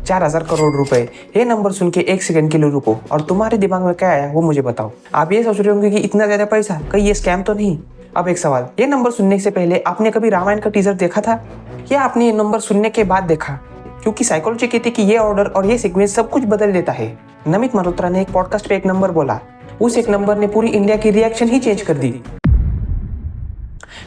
4,000 करोड़ रुपए। ये नंबर सुन के एक सेकंड के लिए रुको और तुम्हारे दिमाग में क्या आया वो मुझे बताओ। आप ये सोच रहे होंगे कि इतना ज्यादा पैसा, कहीं ये स्कैम तो नहीं। अब एक सवाल, ये नंबर सुनने से पहले आपने कभी रामायण का टीजर देखा था या आपने ये नंबर सुनने के बाद देखा? क्योंकि साइकोलॉजी कहती है कि ये ऑर्डर और ये सीक्वेंस सब कुछ बदल देता है। नमित मल्होत्रा ने एक पॉडकास्ट पे एक नंबर बोला, उस एक नंबर ने पूरी इंडिया की रिएक्शन ही चेंज कर दी।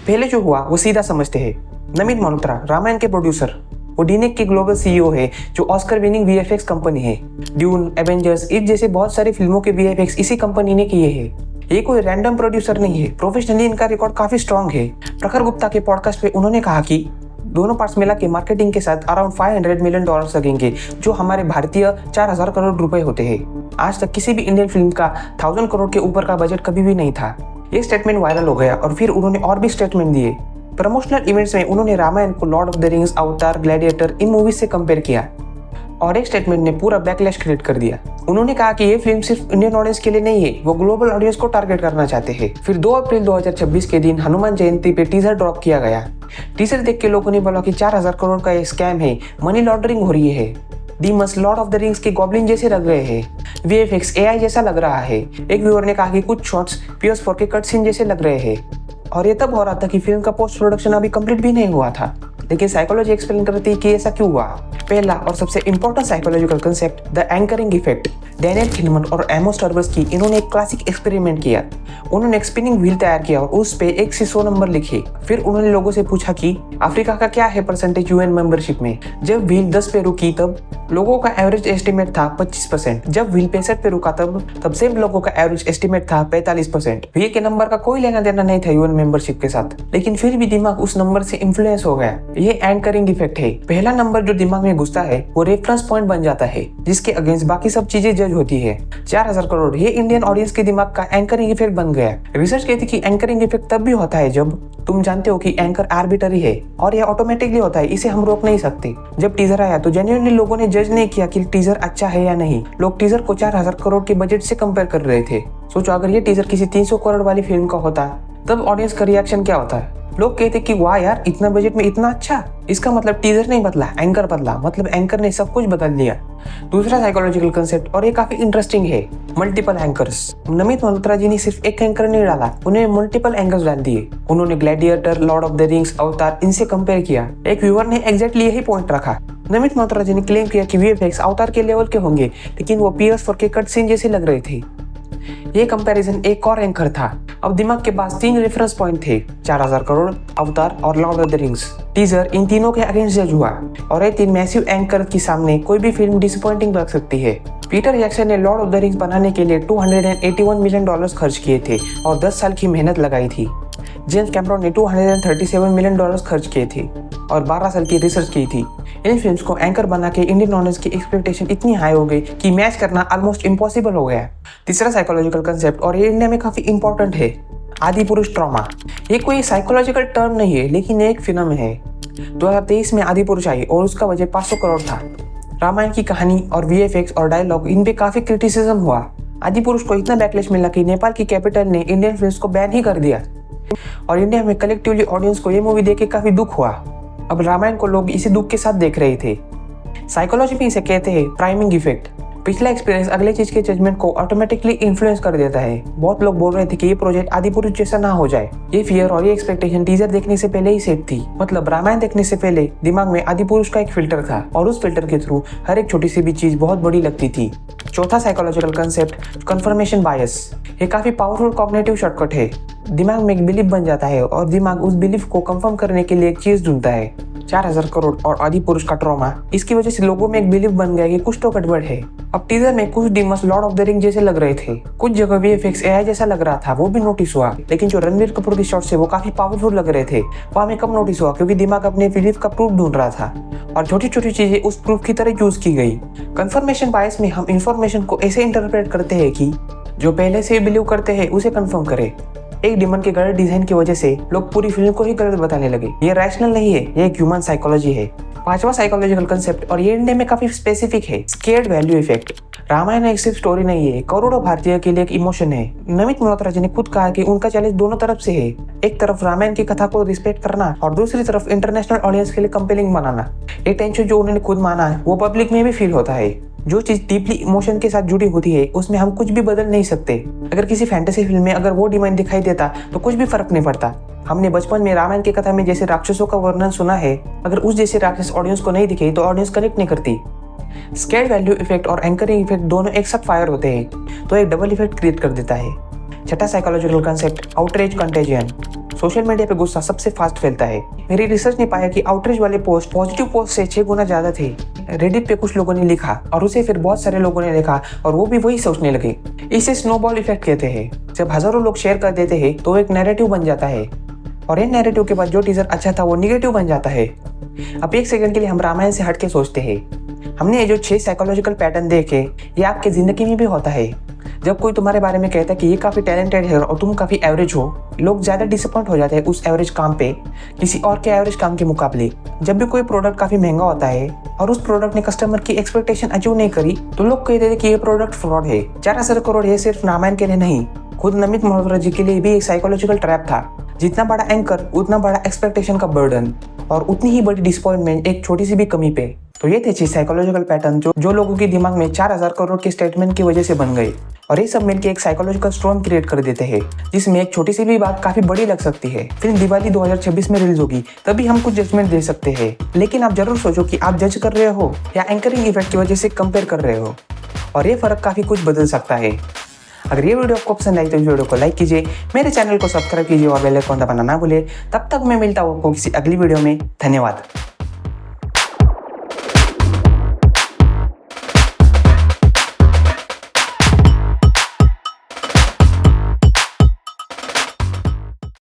पहले जो हुआ वो सीधा समझते हैं। नमित मल्होत्रा रामायण के प्रोड्यूसर, वो डीनेक के ग्लोबल सीईओ है जो ऑस्कर विनिंग वीएफएक्स कंपनी है। ड्यून, एवेंजर्स, इस जैसे बहुत सारी फिल्मों के वीएफएक्स इसी कंपनी ने किए हैं। ये कोई रैंडम प्रोड्यूसर नहीं है, प्रोफेशनली इनका रिकॉर्ड काफी स्ट्रॉन्ग है। प्रखर गुप्ता के पॉडकास्ट पे उन्होंने कहा कि दोनों पार्ट्स मिला के मार्केटिंग के साथ अराउंड $500 मिलियन लगेंगे, जो हमारे भारतीय 4,000 करोड़ रुपए होते हैं। आज तक किसी भी इंडियन फिल्म का 1,000 करोड़ के ऊपर का बजट कभी भी नहीं था। ये स्टेटमेंट वायरल हो गया और फिर उन्होंने और भी स्टेटमेंट दिए। प्रमोशनल इवेंट्स में उन्होंने रामायण को लॉर्ड ऑफ द रिंग्स, अवतार, ग्लैडिएटर इन मूवीज से कंपेयर किया और एक स्टेटमेंट ने पूरा बैकलैश क्रिएट कर दिया। उन्होंने कहा कि ये फिल्म सिर्फ इंडियन ऑडियंस के लिए नहीं है, वो ग्लोबल ऑडियंस को टारगेट करना चाहते हैं। फिर 2 अप्रैल 2026 के दिन हनुमान जयंती पे टीजर ड्रॉप किया गया। टीजर देख के लोगों ने बोला कि 4,000 करोड़ का ये स्कैम है, मनी लॉन्ड्रिंग हो रही है। डीमस लॉर्ड ऑफ द रिंग्स के गॉब्लिन जैसे लग रहे हैं, वीएफएक्स एआई जैसा लग रहा है। एक व्यूअर ने कहा कि कुछ शॉट्स PS4 के कट सीन जैसे लग रहे हैं। और ये तब हो रहा था कि फिल्म का पोस्ट प्रोडक्शन अभी कंप्लीट भी नहीं हुआ था। लेकिन साइकोलॉजी एक्सप्लेन करती है कि ऐसा क्यों हुआ। पहला और सबसे important psychological concept, the anchoring effect. Daniel Kahneman और एमोस टर्बर्स्की इन्होंने एक क्लासिक एक्सपेरिमेंट किया। उन्होंने एक स्पिनिंग व्हील तैयार किया और उस पे 1 से 100 नंबर लिखे। फिर उन्होंने लोगों से पूछा कि अफ्रीका का क्या है परसेंटेज यूएन मेंबरशिप में। जब व्हील 10 पे रुकी तब लोगों का एवरेज एस्टिमेट था 25%। जब व्हील 65 पे रुका तब सेम लोगों का एवरेज एस्टिमेट था 45%। व्हील के नंबर का कोई लेना देना नहीं था यूएन मेंबरशिप के साथ, लेकिन फिर भी दिमाग उस नंबर से इन्फ्लुएंस हो गया। ये एंकरिंग इफेक्ट है। पहला नंबर जो दिमाग में घुसता है वो रेफरेंस पॉइंट बन जाता है, जिसके अगेंस्ट बाकी सब चीजें जज होती है। 4,000 करोड़ ये इंडियन ऑडियंस के दिमाग का एंकरिंग इफेक्ट बन गया। रिसर्च कहती कि एंकरिंग इफेक्ट तब भी होता है जब तुम जानते हो कि एंकर आर्बिटरी है और यह ऑटोमेटिकली होता है, इसे हम रोक नहीं सकते। जब टीजर आया तो जेन्युइनली लोगों ने जज नहीं किया कि टीजर अच्छा है या नहीं। लोग टीजर को 4,000 करोड़ के बजट से कंपेयर कर रहे थे। सोचो अगर ये टीजर किसी 300 करोड़ वाली फिल्म का होता तब ऑडियंस का रिएक्शन क्या होता है। लोग कहते कि वाह यार, इतना बजट में इतना अच्छा। इसका मतलब टीजर नहीं बदला, एंकर बदला। मतलब एंकर ने सब कुछ बदल दिया। दूसरा साइकोलॉजिकल कंसेप्ट, और ये काफी इंटरेस्टिंग है, मल्टीपल एंकर्स। नमित मल्होत्रा जी ने सिर्फ एक एंकर नहीं डाला, उन्हें मल्टीपल एंकर्स डाल दिए। उन्होंने gladiator, Lord of the rings, अवतार इनसे कंपेयर किया। एक व्यूअर ने एग्जैक्टली यही पॉइंट रखा। नमित मल्होत्रा जी ने क्लेम किया कि वीएफएक्स अवतार के लेवल के होंगे, लेकिन वो PS4 के कट सीन जैसे लग रहे थे। ये कंपैरिजन एक और एंकर था। अब दिमाग के पास 3 रेफरेंस पॉइंट थे, 4,000 करोड़, अवतार और Lord of the Rings. Teaser इन तीनों के अगेंस्ट जज हुआ और ये 3 मैसिव एंकर के सामने कोई भी फिल्म डिसअपॉइंटिंग लग सकती है। पीटर जैक्सन ने लॉर्ड ऑफ द रिंग्स बनाने के लिए $281 मिलियन खर्च किए थे और 10 साल की मेहनत लगाई थी। जेम्स कैमरॉन ने $237 मिलियन खर्च किए थे और 12 साल की रिसर्च की थी। इन फिल्म्स को एंकर बना के इंडियन ऑडियंस की एक्सपेक्टेशन इतनी हाई हो गई कि मैच करना ऑलमोस्ट इम्पॉसिबल हो गया। तीसरा साइकोलॉजिकल कंसेप्ट, और ये इंडिया में काफी इंपॉर्टेंट है, आदि पुरुष ट्रॉमा। ये कोई साइकोलॉजिकल टर्म नहीं है, लेकिन एक फिल्म है। 2023 में आदि पुरुष आई और उसका बजट 500 करोड़ था। रामायण की कहानी और वीएफएक्स और डायलॉग इन पे काफी क्रिटिसिज्म हुआ। आदि पुरुष को इतना बैकलैश मिला कि नेपाल की कैपिटल ने इंडियन फिल्म्स को बैन ही कर दिया और इंडिया में कलेक्टिवली ऑडियंस को ये मूवी देख के काफी दुख हुआ। अब रामायण को लोग इसी दुख के साथ देख रहे थे। साइकोलॉजी में इसे कहते हैं प्राइमिंग इफेक्ट। पिछला एक्सपीरियंस अगले चीज के जजमेंट को ऑटोमेटिकली इन्फ्लुएंस कर देता है। बहुत लोग बोल रहे थे कि ये प्रोजेक्ट आदि पुरुष जैसा ना हो जाए। ये फियर और ये एक्सपेक्टेशन टीजर देखने से पहले ही सेट थी। मतलब रामायण देखने से पहले दिमाग में आदि पुरुष का एक फिल्टर था और उस फिल्टर के थ्रू हर एक छोटी सी भी चीज बहुत बड़ी लगती थी। चौथा साइकोलॉजिकल कंसेप्ट, कंफर्मेशन बायस। ये काफी पावरफुल कॉग्निटिव शॉर्टकट है। दिमाग में एक बिलीफ बन जाता है और दिमाग उस बिलीफ को कंफर्म करने के लिए एक चीज ढूंढता है। 4,000 करोड़ और आदि पुरुष का ट्रॉमा, इसकी वजह से लोगों में एक बिलीफ बन गया कि कुछ तो गड़बड़ है। अब टीजर में कुछ डीमस लॉर्ड ऑफ द रिंग जैसे लग रहे थे, कुछ जगह वीएफएक्स एआई जैसा लग रहा था, वो भी नोटिस हुआ। लेकिन जो रणवीर कपूर के शॉट्स है वो काफी पावरफुल लग रहे थे, वो हमें कम नोटिस हुआ क्योंकि दिमाग अपने बिलीफ का प्रूफ ढूंढ रहा था और छोटी छोटी चीजें उस प्रूफ की तरह यूज की गई। कंफर्मेशन बायस में हम इंफॉर्मेशन को ऐसे इंटरप्रेट करते हैं कि जो पहले से बिलीव करते हैं उसे कंफर्म करे। एक डिमन के गलत डिजाइन की वजह से लोग पूरी फिल्म को ही गलत बताने लगे। ये रैशनल नहीं है, ये एक ह्यूमन साइकोलॉजी है। पांचवा साइकोलॉजिकल कंसेप्ट, और ये इंडिया में काफी स्पेसिफिक है, स्केयर्ड वैल्यू इफेक्ट। रामायण एक सिर्फ स्टोरी नहीं है, करोड़ों भारतीयों के लिए एक इमोशन है। नमित मल्होत्रा जी ने खुद कहा कि उनका चैलेंज दोनों तरफ से है, एक तरफ रामायण की कथा को रिस्पेक्ट करना और दूसरी तरफ इंटरनेशनल ऑडियंस के लिए कंपेलिंग बनाना। ये टेंशन जो उन्होंने खुद माना है वो पब्लिक में भी फील होता है। जो चीज डीपली इमोशन के साथ जुड़ी होती है उसमें हम कुछ भी बदल नहीं सकते। अगर किसी फैंटेसी फिल्म में अगर वो डिमांड दिखाई देता तो कुछ भी फर्क नहीं पड़ता। हमने बचपन में रामायण की कथा में जैसे राक्षसों का वर्णन सुना है, अगर उस जैसे राक्षस ऑडियंस को नहीं दिखे तो ऑडियंस कनेक्ट नहीं करती। स्केल वैल्यू इफेक्ट और एंकरिंग इफेक्ट दोनों एक साथ फायर होते हैं तो एक डबल इफेक्ट क्रिएट कर देता है। छठा psychological concept, outreach contagion. Social media पे गुस्सा सबसे फास्ट फैलता है। मेरी रिसर्च ने पाया कि आउटरीच वाले पोस्ट पॉजिटिव पोस्ट से 6 गुना ज्यादा थे। रेडिट पे कुछ लोगों ने लिखा और उसे फिर बहुत सारे लोगों ने देखा और वो भी वही सोचने लगे। इसे स्नोबॉल इफेक्ट कहते हैं। जब हजारों लोग शेयर कर देते हैं तो एक नैरेटिव बन जाता है और इन नैरेटिव के बाद जो टीजर अच्छा था वो निगेटिव बन जाता है। अब एक सेकंड के लिए हम रामायण से हट के सोचते हैं। हमने ये जो 6 साइकोलॉजिकल पैटर्न देखे, ये आपके जिंदगी में भी होता है। जब कोई तुम्हारे बारे में कहता है कि ये काफी टैलेंटेड है और तुम काफी एवरेज हो, लोग ज्यादा डिसअपॉइंट हो जाते हैं उस एवरेज काम पे किसी और के एवरेज काम के मुकाबले। जब भी कोई प्रोडक्ट काफी महंगा होता है और उस प्रोडक्ट ने कस्टमर की एक्सपेक्टेशन अचीव नहीं करी तो लोग कहते थे कि ये प्रोडक्ट फ्रॉड है। 4,000 करोड़ ये सिर्फ रामायण के लिए नहीं, खुद नमित मल्होत्रा जी के लिए भी एक साइकोलॉजिकल ट्रैप था। जितना बड़ा एंकर उतना बड़ा एक्सपेक्टेशन का बर्डन और उतनी ही बड़ी डिसअपॉइंटमेंट एक छोटी सी भी कमी पे। तो ये थे 6 साइकोलॉजिकल पैटर्न जो लोगों के दिमाग में 4,000 करोड़ के स्टेटमेंट की वजह से बन गए और ये सब मिलकर एक साइकोलॉजिकल स्टॉर्म क्रिएट कर देते हैं जिसमें एक छोटी सी भी बात काफी बड़ी लग सकती है। फिल्म दिवाली 2026 में रिलीज होगी, तभी हम कुछ जजमेंट दे सकते हैं, लेकिन आप जरूर सोचो कि आप जज कर रहे हो या एंकरिंग इफेक्ट की वजह से कंपेयर कर रहे हो, और ये फर्क काफी कुछ बदल सकता है। अगर ये वीडियो आपको पसंद आई तो इस वीडियो को लाइक कीजिए, मेरे चैनल को सब्सक्राइब कीजिए और बेल आइकन दबाना ना भूलिए। तब तक मैं मिलता हूँ आपको किसी अगली वीडियो में। धन्यवाद।